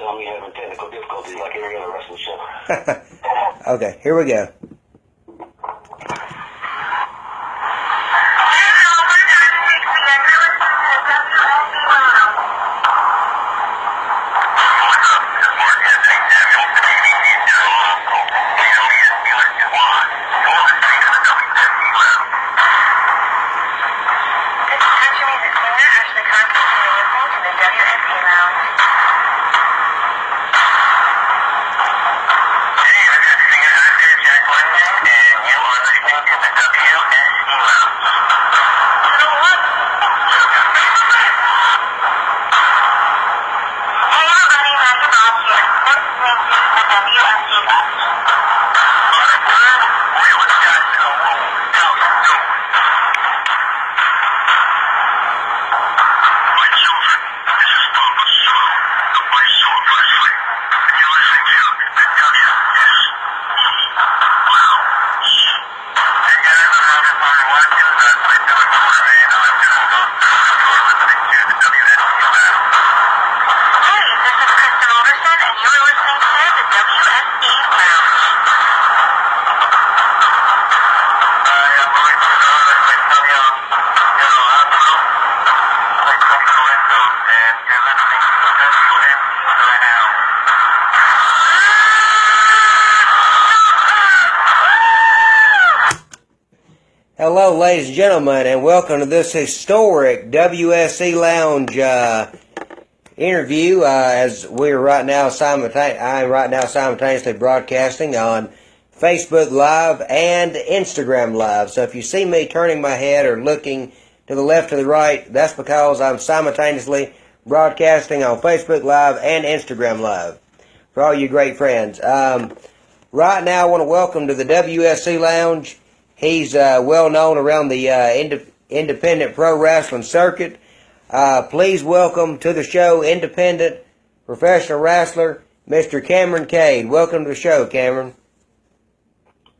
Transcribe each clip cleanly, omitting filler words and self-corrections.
on me having technical difficulties like every other wrestling show. Okay, here we go. Hello, ladies and gentlemen, and welcome to this historic WSE Lounge interview. As we're right now simultaneously broadcasting on Facebook Live and Instagram Live. So if you see me turning my head or looking to the left or the right, that's because I'm simultaneously broadcasting on Facebook Live and Instagram Live for all you great friends. Right now, I want to welcome to the WSE Lounge. He's well known around the independent pro wrestling circuit. Please welcome to the show independent professional wrestler, Mr. Kameron Kade. Welcome to the show, Kameron.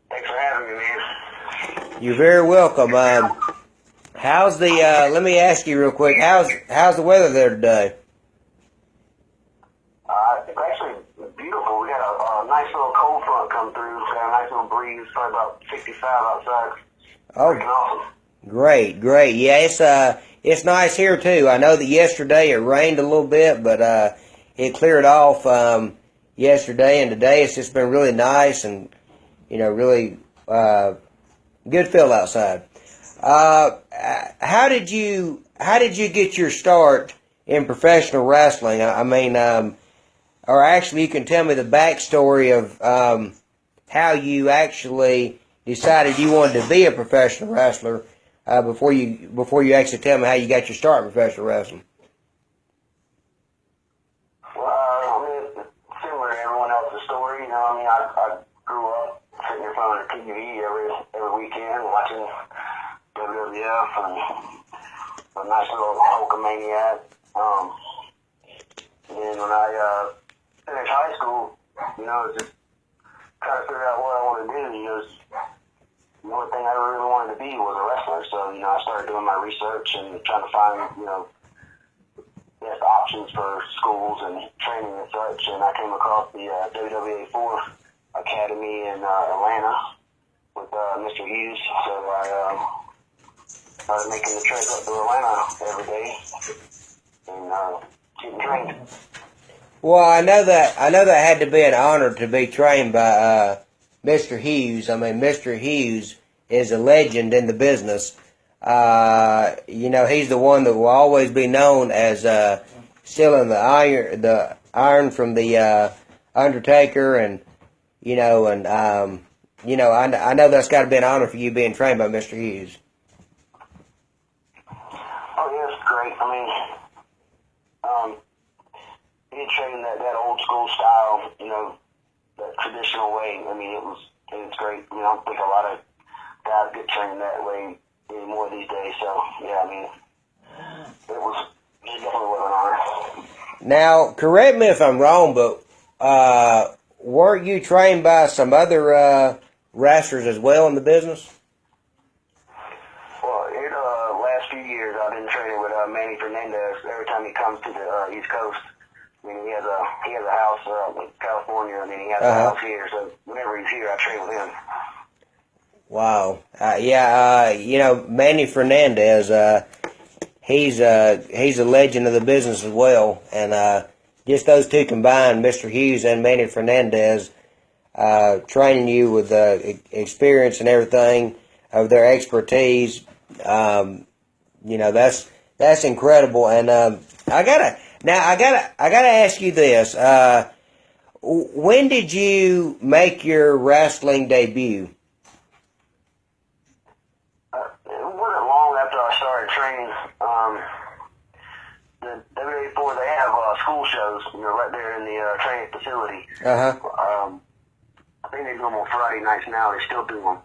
Thanks for having me, man. You're very welcome. How's the? Let me ask you real quick. How's the weather there today? It's actually beautiful. We got a nice little cold front come through. Got a nice little breeze. Probably about 65 outside. Freaking awesome. Great. Yeah, it's nice here too. I know that yesterday it rained a little bit, but it cleared off yesterday, and today it's just been really nice and really good feel outside. How did you get your start in professional wrestling? I mean, or actually, you can tell me the backstory of how you actually decided you wanted to be a professional wrestler before you actually tell me how you got your start in professional wrestling. Well, I mean, it's similar to everyone else's story. I grew up sitting in front of the TV every weekend watching WWF and a nice little Hulkamaniac. And then when I finished high school, just trying to figure out what I wanted to do. The only thing I really wanted to be was a wrestler. So, I started doing my research and trying to find, best options for schools and training and such. And I came across the WWA 4 Academy in Atlanta with Mr. Hughes. So I started making the trek up to Atlanta every day and getting trained. Well, I know that had to be an honor to be trained by Mr. Hughes. I mean, Mr. Hughes is a legend in the business. He's the one that will always be known as stealing the iron from the Undertaker, and I know that's got to be an honor for you being trained by Mr. Hughes. Oh, yeah, it's great. I mean, being trained that old school style, that traditional way. I mean, it's great. I don't think a lot of guys get trained that way anymore these days. So yeah, I mean, it definitely was an honor. Now, correct me if I'm wrong, but weren't you trained by some other wrestlers as well in the business? Well, in the last few years, I've been training with Manny Fernandez. Every time he comes to the East Coast, I mean, he has a house in California, and then he has a house here. So whenever he's here, I train with him. Wow. Manny Fernandez, he's a legend of the business as well. And just those two combined, Mr. Hughes and Manny Fernandez, training you with experience and everything of their expertise. That's incredible. And I gotta ask you this. When did you make your wrestling debut? It wasn't long after I started training. The WA4, they have school shows, right there in the training facility. I think they do them on Friday nights now. They still do them.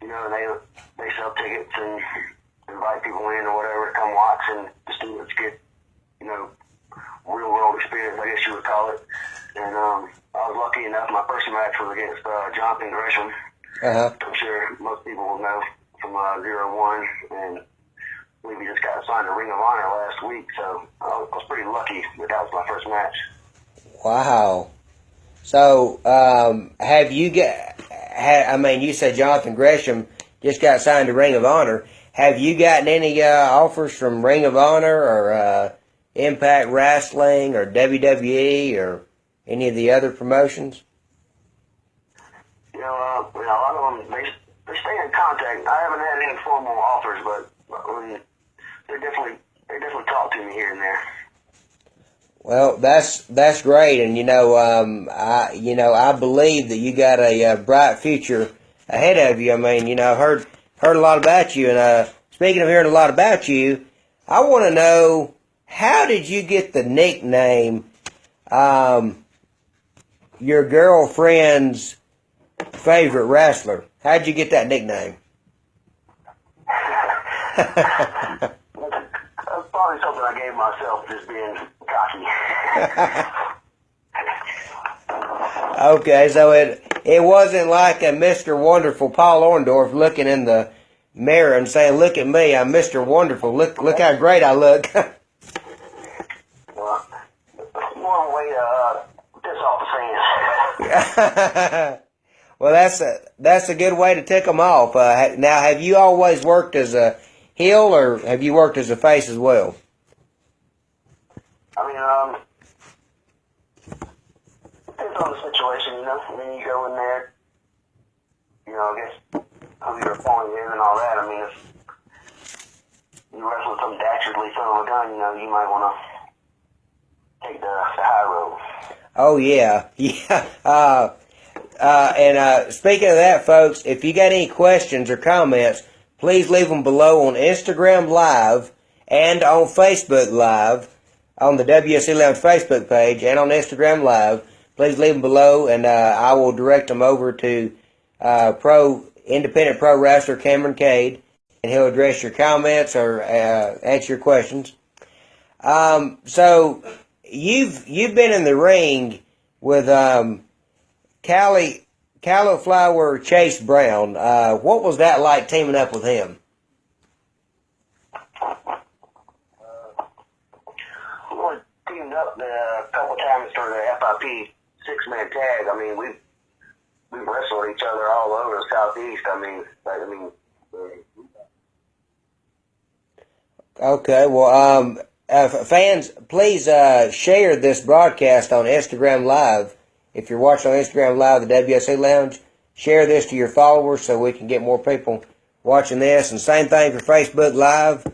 And they sell tickets and invite people in or whatever to come watch, and the students get, real world experience, I guess you would call it. And I was lucky enough. My first match was against Jonathan Gresham. I'm sure most people will know from 0-1, and I believe he just got assigned to Ring of Honor last week, so I was pretty lucky that was my first match. Wow. So, have you you said Jonathan Gresham just got signed to Ring of Honor. Have you gotten any offers from Ring of Honor or Impact Wrestling or WWE or any of the other promotions? A lot of them, they stay in contact. I haven't had any formal offers, but they definitely talk to me here and there. Well, that's great, and I believe that you got a bright future ahead of you. I mean, I've heard a lot about you, and speaking of hearing a lot about you, I want to know, how did you get the nickname, your girlfriend's favorite wrestler? How'd you get that nickname? That's probably something I gave myself, just being cocky. Okay, so it wasn't like a Mr. Wonderful Paul Orndorff looking in the mirror and saying, "Look at me, I'm Mr. Wonderful. Look how great I look." Well, it's more a way to piss off the fans. Well, that's a good way to tick them off. Now, have you always worked as a heel, or have you worked as a face as well? I mean, depends on the situation, I mean, you go in there, I guess who you're opponent is and all that. I mean, if you wrestle some dastardly son of a gun, you might want to take the high road. Oh, yeah. Yeah. And speaking of that, folks, if you got any questions or comments, please leave them below on Instagram Live and on Facebook Live, on the WSE Lounge Facebook page and on Instagram Live. Please leave them below, and I will direct them over to independent pro wrestler Kameron Kade, and he'll address your comments or answer your questions. So you've been in the ring with Cauliflower Chase Brown. What was that like teaming up with him? We only teamed up a couple times for the FIP 6-man tag. I mean, we've wrestled each other all over the Southeast. Okay, well, fans, please share this broadcast on Instagram Live. If you're watching on Instagram Live, the WSE Lounge, share this to your followers so we can get more people watching this. And same thing for Facebook Live.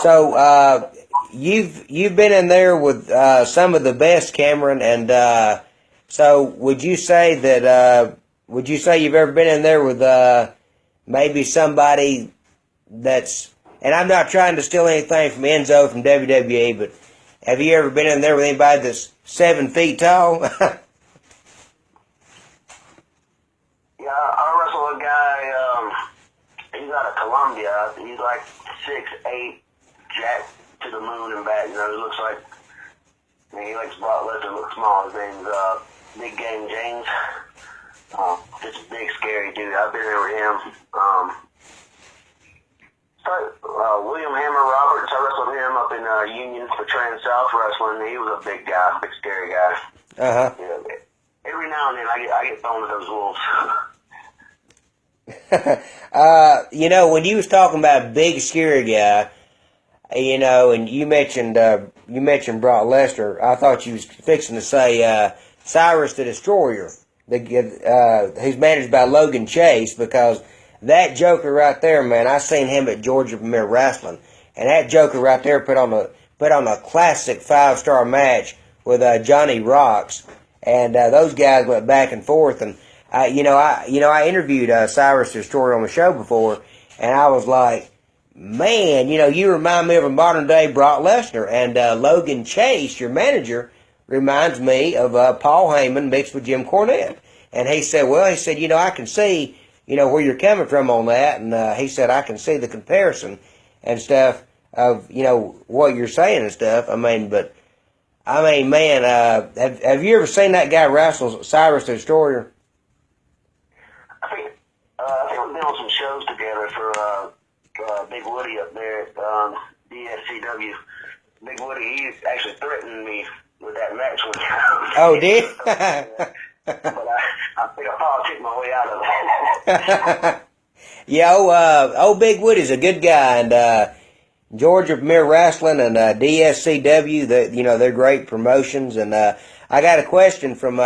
So you've been in there with some of the best, Kameron, and so would you say you've ever been in there with maybe somebody that's, and I'm not trying to steal anything from Enzo from WWE, but have you ever been in there with anybody that's 7 feet tall? Yeah, I wrestled a guy, he's out of Colombia. He's like 6'8", jacked to the moon and back. He looks like, he likes Brock Lesnar, looks small. His name's Big Game James. Just a big, scary dude. I've been there with him. William Hammer Roberts. I wrestled him up in Union for Trans-South Wrestling. He was a big guy, big scary guy. Uh-huh. Yeah, every now and then I get thrown to those wolves. When you was talking about big scary guy, and you mentioned Brock Lesnar, I thought you was fixing to say Cyrus the Destroyer, who's managed by Logan Chase, because that Joker right there, man, I seen him at Georgia Premier Wrestling, and that Joker right there put on a classic 5-star match with Johnny Rocks, and those guys went back and forth, and I interviewed Cyrus the Destroyer on the show before, and I was like, man, you remind me of a modern day Brock Lesnar, and Logan Chase, your manager, reminds me of Paul Heyman mixed with Jim Cornette. And he said, I can see, where you're coming from on that, and he said, I can see the comparison and stuff of, what you're saying and stuff. Man, have you ever seen that guy wrestle, Cyrus the Destroyer? I think we've been on some shows together for Big Woody up there at DSCW. Big Woody, he actually threatened me with that match one time. Oh, did? But I think I probably took my way out of that. Yeah, old Big Woody's a good guy, and Georgia Premier Wrestling and DSCW, they're great promotions. And I got a question from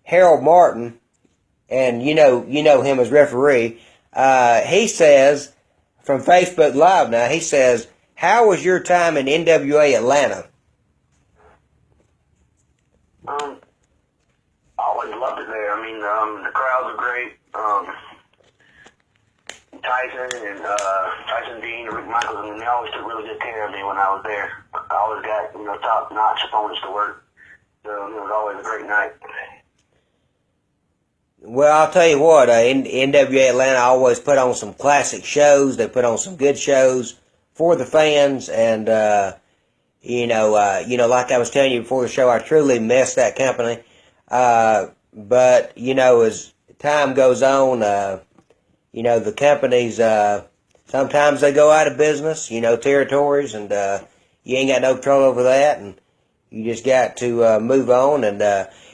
Harold Martin, and you know him as referee. He says, from Facebook Live now, he says, how was your time in NWA Atlanta? I always loved it there. I mean, the crowds are great. Tyson Dean, Rick Michaels, they always took really good care of me when I was there. I always got, top-notch opponents to work. So it was always a great night. Well, I'll tell you what, NWA Atlanta always put on some classic shows. They put on some good shows for the fans, and like I was telling you before the show, I truly miss that company. But as time goes on, the companies sometimes they go out of business, territories, and you ain't got no control over that, and you just got to move on. And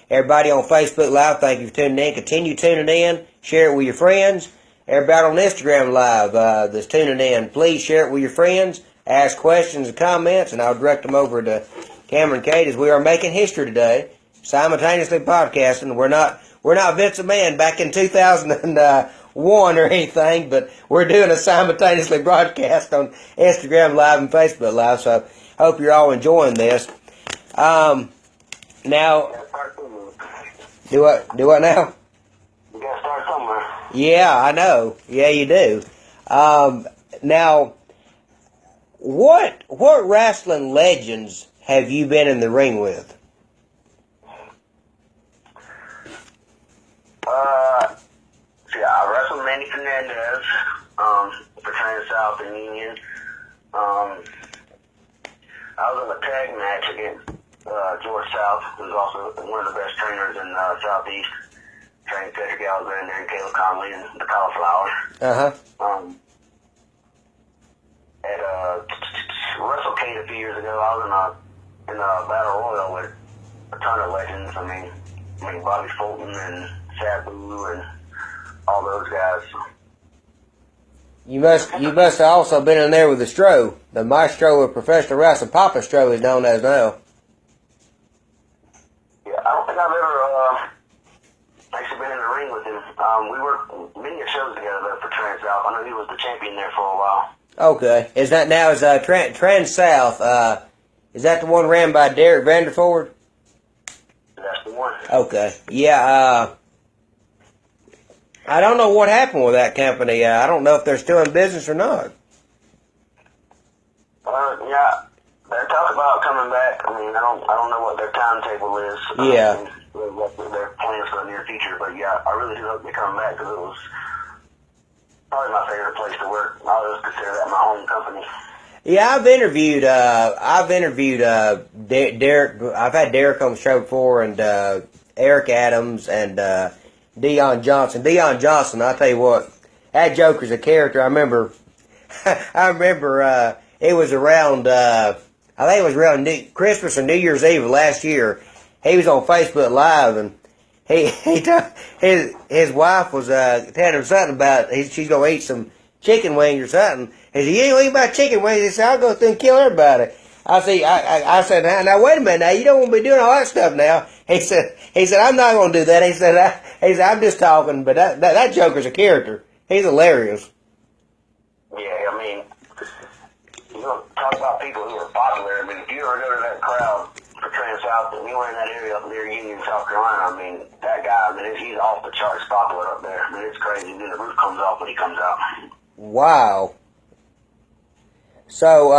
everybody on Facebook Live, thank you for tuning in. Continue tuning in. Share it with your friends. Everybody on Instagram Live that's tuning in, please share it with your friends. Ask questions and comments, and I'll direct them over to Kameron Kade, as we are making history today, simultaneously podcasting. We're not Vince McMahon back in 2001 or anything, but we're doing a simultaneously broadcast on Instagram Live and Facebook Live. So I hope you're all enjoying this. Now, do what now? You gotta start somewhere. Yeah, I know. Yeah, you do. Now, what wrestling legends have you been in the ring with? I wrestled Manny Fernandez for Trans-South and Union. I was in a tag match against George South, who's also one of the best trainers in Southeast. Trained Cedric Alexander and Caleb Conley and the Cauliflower. At WrestleCade a few years ago, I was in a battle royal with a ton of legends. I mean Bobby Fulton and Sabu and all those guys. You must have also been in there with the Stro, the maestro of professional wrestling. Papa Stro is known as now. Yeah, I don't think I've ever actually been in the ring with him. We worked many shows together for Trans-South. I know he was the champion there for a while. Okay. Is that now Trans-South, is that the one ran by Derek Vanderford? That's the one. Okay. Yeah, I don't know what happened with that company. I don't know if they're still in business or not. Yeah, they're talking about coming back. I mean, I don't know what their timetable is. Yeah. What their plans for the near future, but yeah, I really do hope they come back, because it was probably my favorite place to work. I always consider that my home company. Yeah, I've interviewed Derek. I've had Derek on the show before, and Eric Adams and Dion Johnson. Dion Johnson, I'll tell you what, that Joker's a character. I remember I remember it was around, I think it was around Christmas or New Year's Eve of last year. He was on Facebook Live, and his wife was telling him something about she's going to eat some chicken wings or something. He said, "You ain't going to eat my chicken wings." He said, "I'll go through and kill everybody." I said, now wait a minute, now you don't want to be doing all that stuff now. He said, "I'm not going to do that." He said, "I'm just talking," but that Joker's a character. He's hilarious. Yeah, I mean, you know, talk about people who are popular. I mean, if you ever go to that crowd for Trans-South, and you were in that area up near Union, South Carolina, I mean, that guy, I mean, he's off the charts popular up there. I mean, it's crazy. Then the roof comes off when he comes out. Wow. So,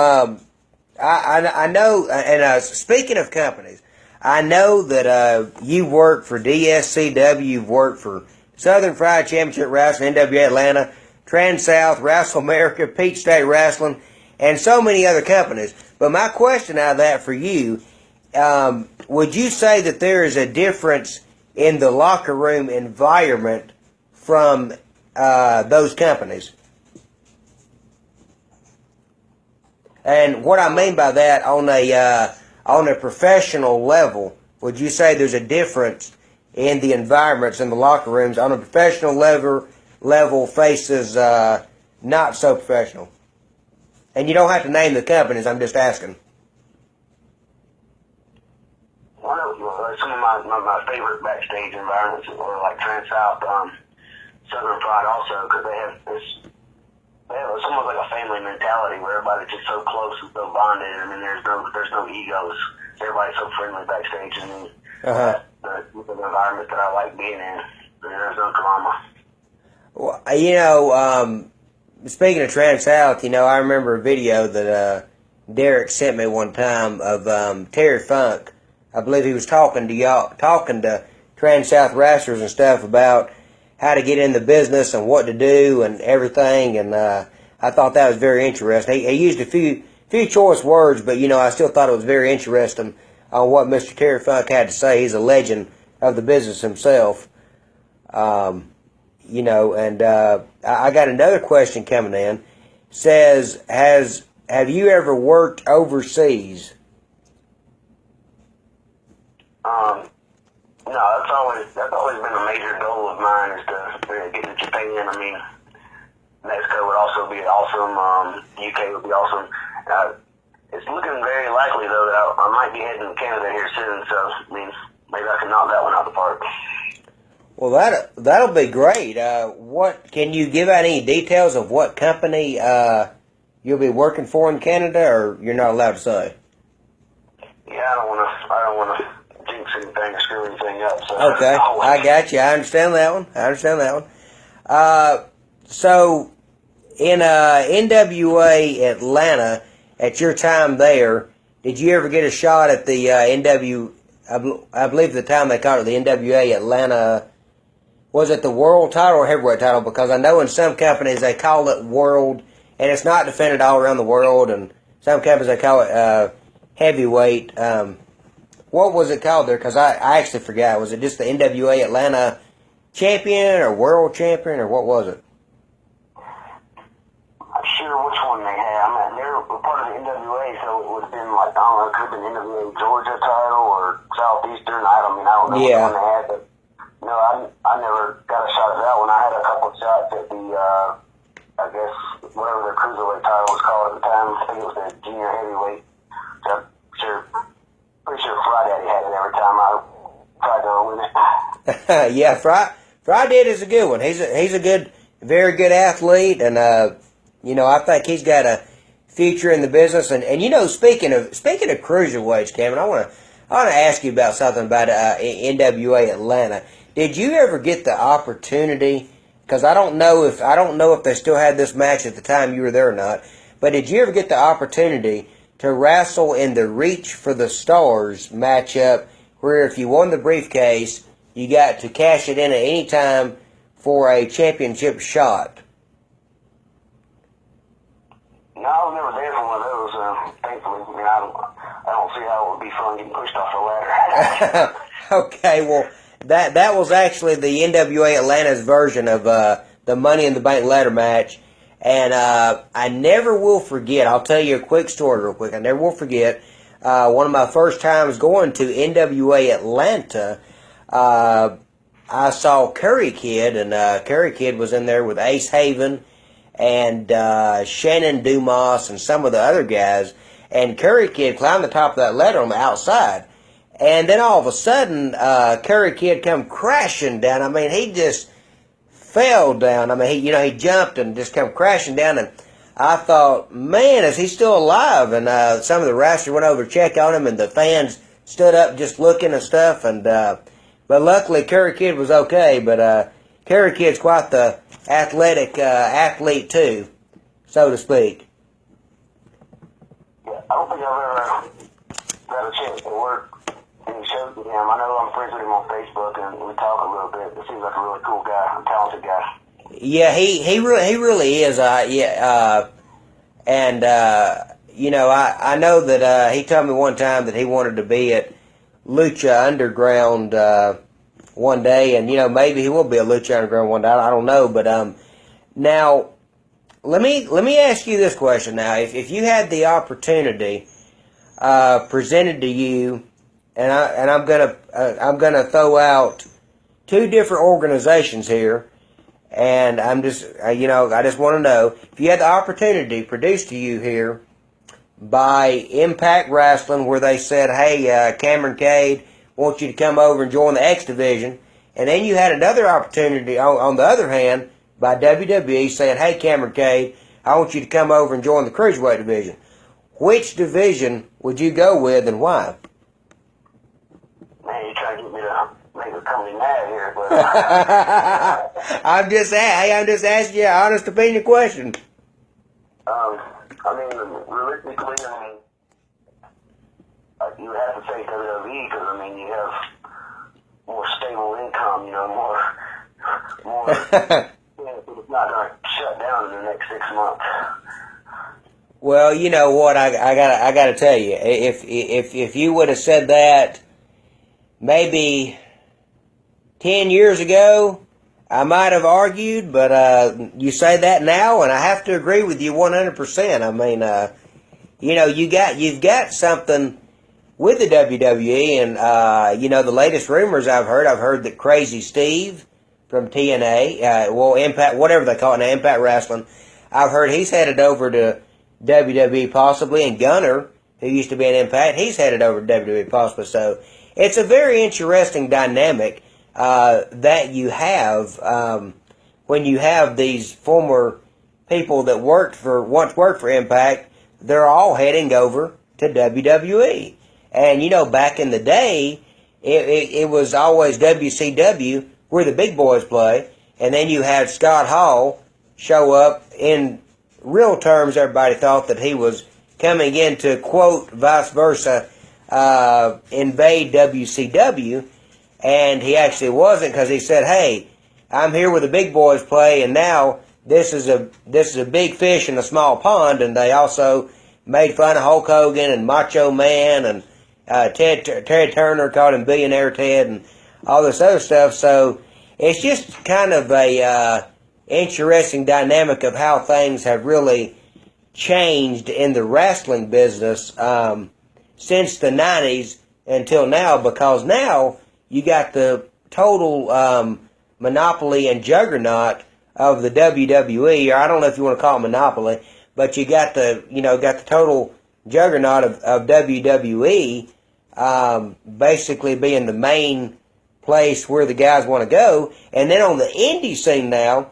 I know, and speaking of companies, I know that you work for DSCW, you've worked for Southern Fried Championship Wrestling, NWA Atlanta, Trans-South, Wrestle America, Peach State Wrestling, and so many other companies. But my question out of that for you, would you say that there is a difference in the locker room environment from those companies? And what I mean by that, on a professional level, would you say there's a difference in the environments in the locker rooms on a professional level faces not so professional? And you don't have to name the companies. I'm just asking. Well, some of my favorite backstage environments are like Trans-South, Southern Pride also, because they have it's almost like a family mentality where everybody's just so close and so bonded. I mean, there's no egos. Everybody's so friendly backstage, and that's the environment that I like being in. I mean, there's no drama. Well, you know, speaking of Trans-South, you know, I remember a video that Derek sent me one time of Terry Funk. I believe he was talking to Trans-South wrestlers and stuff about how to get in the business and what to do and everything, and I thought that was very interesting. He used a few choice words, but you know, I still thought it was very interesting on what Mr. Terry Funk had to say. He's a legend of the business himself. You know, and I got another question coming in. Says, have you ever worked overseas? No, that's always been a major goal of mine, is to get to Japan. I mean, Mexico would also be awesome. UK would be awesome. It's looking very likely though that I might be heading to Canada here soon. So I mean, maybe I can knock that one out of the park. Well, that'll be great. What can you give out any details of what company you'll be working for in Canada, or you're not allowed to say? Yeah, I don't want to jinx anything or screw anything up. So okay, I got you. I understand that one. So in NWA Atlanta, at your time there, did you ever get a shot at the I believe at the time they called it the NWA Atlanta. Was it the world title or heavyweight title? Because I know in some companies they call it world, and it's not defended all around the world. And some companies they call it heavyweight. What was it called there? Because I actually forgot. Was it just the NWA Atlanta champion or world champion, or what was it? I'm sure which one they had. I mean, they were part of the NWA, so it would have been like, I don't know, it could have been NWA Georgia title or Southeastern. I don't know which one they had, but no, I never got a shot at that one. I had a couple of shots at the, I guess, whatever their cruiserweight title was called at the time. I think it was the junior heavyweight. So I'm pretty sure Friday had it every time I tried to win it. Yeah, Friday is a good one. He's a good, very good athlete, and you know, I think he's got a future in the business. And you know, speaking of cruiserweights, Cameron, I want to ask you about something about NWA Atlanta. Did you ever get the opportunity? Because I don't know if they still had this match at the time you were there or not. But did you ever get the opportunity to wrestle in the Reach for the Stars matchup, where if you won the briefcase, you got to cash it in at any time for a championship shot? No, I was never there for one of those. Thankfully, I mean, I don't see how it would be fun getting pushed off the ladder. Okay, well, that was actually the NWA Atlanta's version of the Money in the Bank ladder match, And I never will forget, I'll tell you a quick story real quick. I never will forget one of my first times going to NWA Atlanta. I saw Curry Kid, and Curry Kid was in there with Ace Haven and Shannon Dumas and some of the other guys. And Curry Kid climbed the top of that ladder on the outside. And then all of a sudden, Curry Kid come crashing down. I mean, he just fell down. I mean, he jumped and just come crashing down. And I thought, man, is he still alive? And some of the wrestlers went over to check on him, and the fans stood up just looking and stuff. And but luckily, Curry Kid was okay. But Curry Kid's quite the athletic athlete too, so to speak. Yeah, I don't think I've ever got a chance to work any shows with him. I know I'm friends with him on Facebook, and we talk a little bit. It seems like a really cool guy, a talented guy. Yeah, he really is. You know, I know that he told me one time that he wanted to be at Lucha Underground one day, and you know, maybe he will be at Lucha Underground one day. I don't know, but now let me ask you this question. Now, if you had the opportunity presented to you, and I'm gonna throw out two different organizations here. And I'm just, you know, I just want to know, if you had the opportunity produced to you here by Impact Wrestling, where they said, hey, Kameron Kade, want you to come over and join the X Division, and then you had another opportunity, on the other hand, by WWE saying, hey, Kameron Kade, I want you to come over and join the Cruiserweight Division. Which division would you go with, and why? Man, you're trying to get me to make the company mad here, but I'm just asking you an honest opinion question. I mean, realistically, you would have to say WWE because I mean you have more stable income, you know, more. It's not going to shut down in the next 6 months. Well, you know what, I gotta tell you, if you would have said that maybe 10 years ago, I might have argued, but you say that now, and I have to agree with you 100%. I mean, you know, you've got something with the WWE, and you know, the latest rumors I've heard that Crazy Steve from TNA, well, Impact, whatever they call it now, Impact Wrestling, I've heard he's headed over to WWE possibly, and Gunner, who used to be in Impact, he's headed over to WWE possibly. So it's a very interesting dynamic that you have when you have these former people that once worked for Impact. They're all heading over to WWE. And you know, back in the day, it was always WCW where the big boys play, and then you had Scott Hall show up. In real terms, everybody thought that he was coming in to, quote, vice versa, invade WCW, and he actually wasn't, because he said, hey, I'm here where the big boys play, and now this is a big fish in a small pond. And they also made fun of Hulk Hogan and Macho Man, and Terry Turner called him Billionaire Ted, and all this other stuff. So it's just kind of a interesting dynamic of how things have really changed in the wrestling business since the 90s until now, because now you got the total monopoly and juggernaut of the WWE, or I don't know if you want to call it monopoly, but you got the total juggernaut of WWE basically being the main place where the guys want to go. And then on the indie scene now,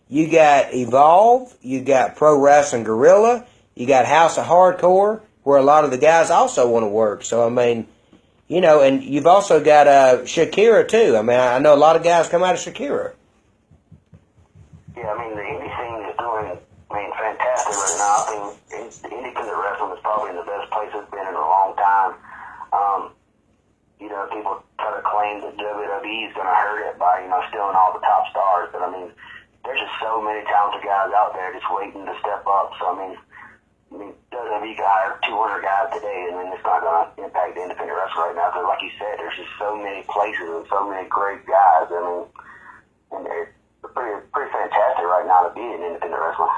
you got Evolve, you got Pro Wrestling Guerrilla, you got House of Hardcore, where a lot of the guys also want to work. So, I mean, you know, and you've also got Shakira, too. I mean, I know a lot of guys come out of Shakira. Yeah, I mean, the indie scene is doing, fantastic right now. I think the independent wrestling is probably in the best place it's been in a long time. You know, people try to claim that WWE is going to hurt it by, stealing all the top stars. But, there's just so many talented guys out there just waiting to step up. So, WWE can hire 200 guys today, and it's not going to impact the independent wrestling right now. Because, like you said, there's just so many places and so many great guys. And it's pretty fantastic right now to be in independent wrestling.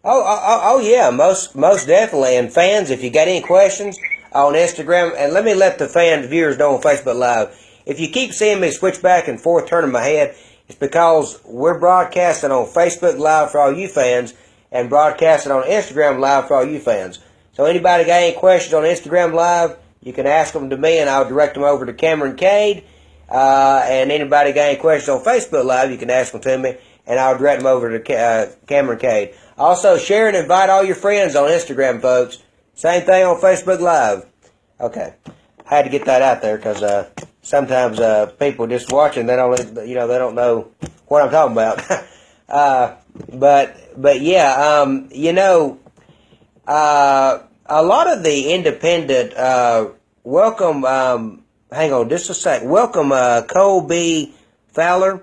Oh, yeah, most definitely. And fans, if you got any questions on Instagram, and let me let the viewers know on Facebook Live. If you keep seeing me switch back and forth, turning my head, it's because we're broadcasting on Facebook Live for all you fans, and broadcasting on Instagram Live for all you fans. So anybody got any questions on Instagram Live, you can ask them to me, and I'll direct them over to Kameron Kade. And anybody got any questions on Facebook Live, you can ask them to me, and I'll direct them over to Kameron Kade. Also, share and invite all your friends on Instagram, folks. Same thing on Facebook Live. Okay, I had to get that out there because sometimes people just watching, they don't know what I'm talking about. But yeah, a lot of the independent welcome. Hang on just a sec. Welcome, Cole B. Fowler.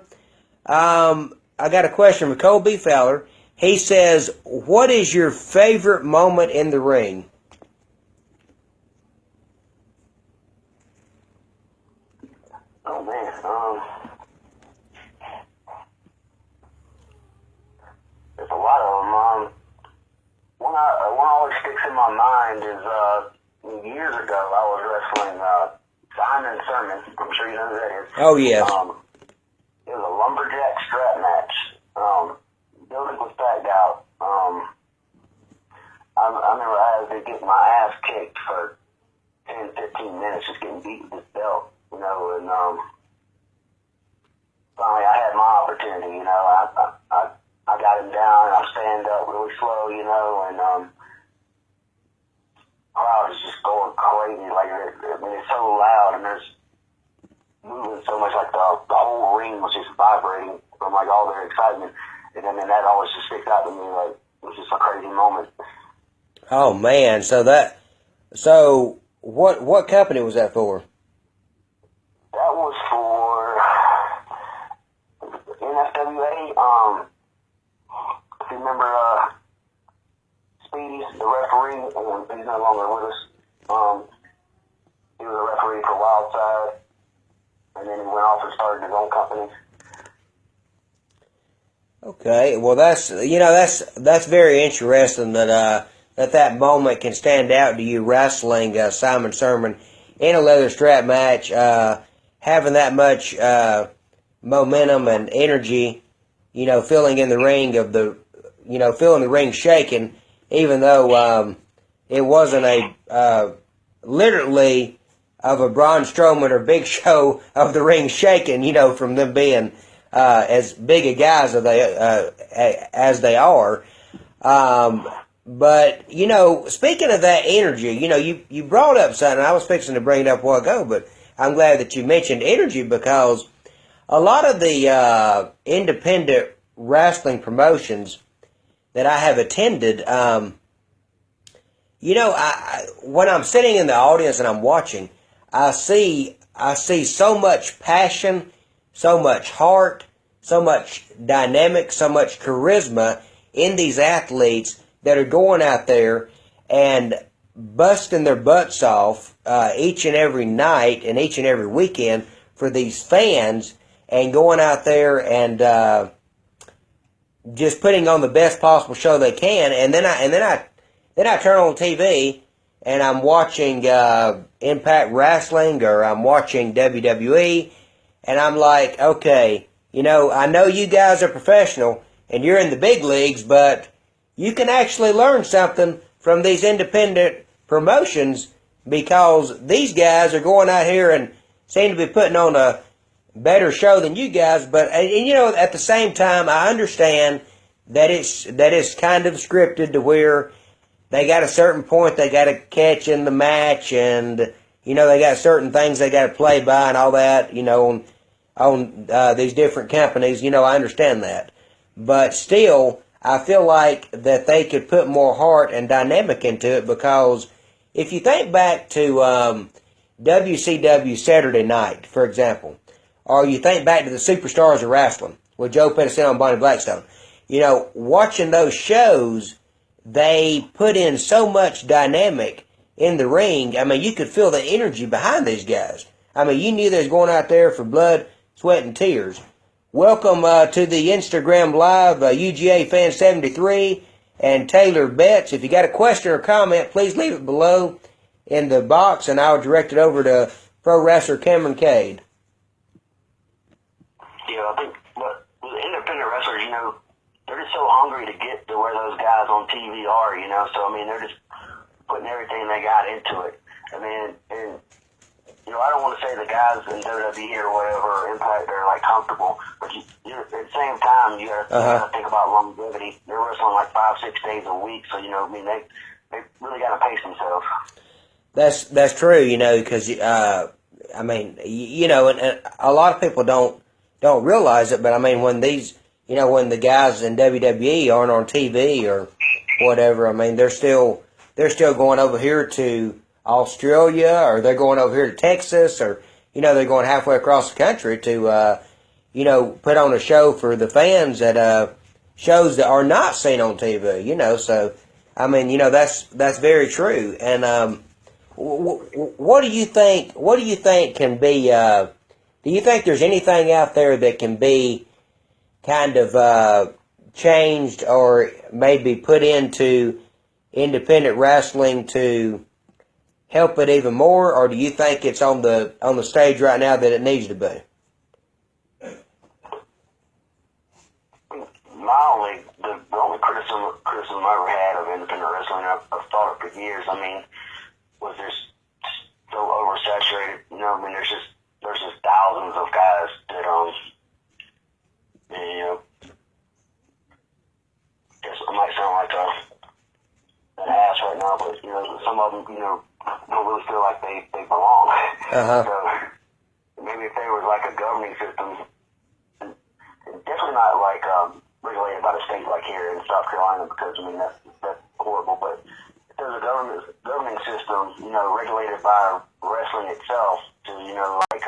I got a question from Cole B. Fowler. He says, "What is your favorite moment in the ring?" Oh man, there's a lot of them. One always sticks in my mind is years ago I was wrestling Simon Sermon. I'm sure you know who that is. Oh yes. It was a lumberjack strap match. Building was packed out. I remember I had to get my ass kicked for 10, 15 minutes just getting beat with this belt, and finally I had my opportunity, I got him down, and I stand up really slow, and crowd is just going crazy, like, it's so loud, and there's moving so much, like the whole ring was just vibrating from like all their excitement, and then that always just sticks out to me, like, it was just a crazy moment. Oh man, so what company was that for? That was for NSWA. If you remember, Speedy, the referee, he's no longer with us. He was a referee for Wildside, and then he went off and started his own company. Okay, well that's very interesting that moment can stand out to you, wrestling Simon Sermon in a leather strap match, having that much momentum and energy, feeling in the ring feeling the ring shaking, even though it wasn't a literally of a Braun Strowman or Big Show of the ring shaking, from them being as big a guys as they are. But, speaking of that energy, you brought up something. I was fixing to bring it up a while ago, but I'm glad that you mentioned energy, because a lot of the independent wrestling promotions that I have attended, when I'm sitting in the audience and I'm watching, I see so much passion, so much heart, so much dynamic, so much charisma in these athletes that are going out there and busting their butts off each and every night and each and every weekend for these fans, and going out there and just putting on the best possible show they can. And then I turn on TV and I'm watching Impact Wrestling, or I'm watching WWE, and I'm like, okay, I know you guys are professional and you're in the big leagues, but you can actually learn something from these independent promotions, because these guys are going out here and seem to be putting on a better show than you guys. But at the same time, I understand that it's kind of scripted to where they got a certain point they got to catch in the match, and they got certain things they got to play by and all that. On these different companies, I understand that, but still, I feel like that they could put more heart and dynamic into it, because if you think back to WCW Saturday Night, for example, or you think back to the Superstars of Wrestling with Joe Pedicino and Bonnie Blackstone, watching those shows, they put in so much dynamic in the ring. I mean, you could feel the energy behind these guys. I mean, you knew they was going out there for blood, sweat, and tears. Welcome to the Instagram Live, UGA Fan 73. and Taylor Betts. If you got a question or comment, please leave it below in the box, and I'll direct it over to pro wrestler Kameron Kade. Yeah, I think, but with independent wrestlers, they're just so hungry to get to where those guys on TV are, so, I mean, they're just putting everything they got into it. I mean, and I don't want to say the guys in WWE or whatever, Impact, they're like comfortable, but at the same time, you gotta think about longevity. They're wrestling like 5-6 days a week, so, I mean, they really got to pace themselves. That's true, because, I mean, and a lot of people don't realize it, but I mean, when when the guys in WWE aren't on TV or whatever, I mean, they're still going over here to Australia, or they're going over here to Texas, or they're going halfway across the country to put on a show for the fans at shows that are not seen on TV. So I mean, that's very true. And what do you think? What do you think can be? Do you think there's anything out there that can be kind of changed or maybe put into independent wrestling to help it even more, or do you think it's on the stage right now that it needs to be? The only criticism I ever had of independent wrestling, I've thought it for years. I mean, was just so oversaturated. I mean, there's just thousands of guys that guess I might sound like an ass right now, but some of them don't really feel like they belong. So maybe if there was like a governing system, definitely not like regulated by the state like here in South Carolina, because I mean that's horrible. But if there's a governing system, regulated by wrestling itself to like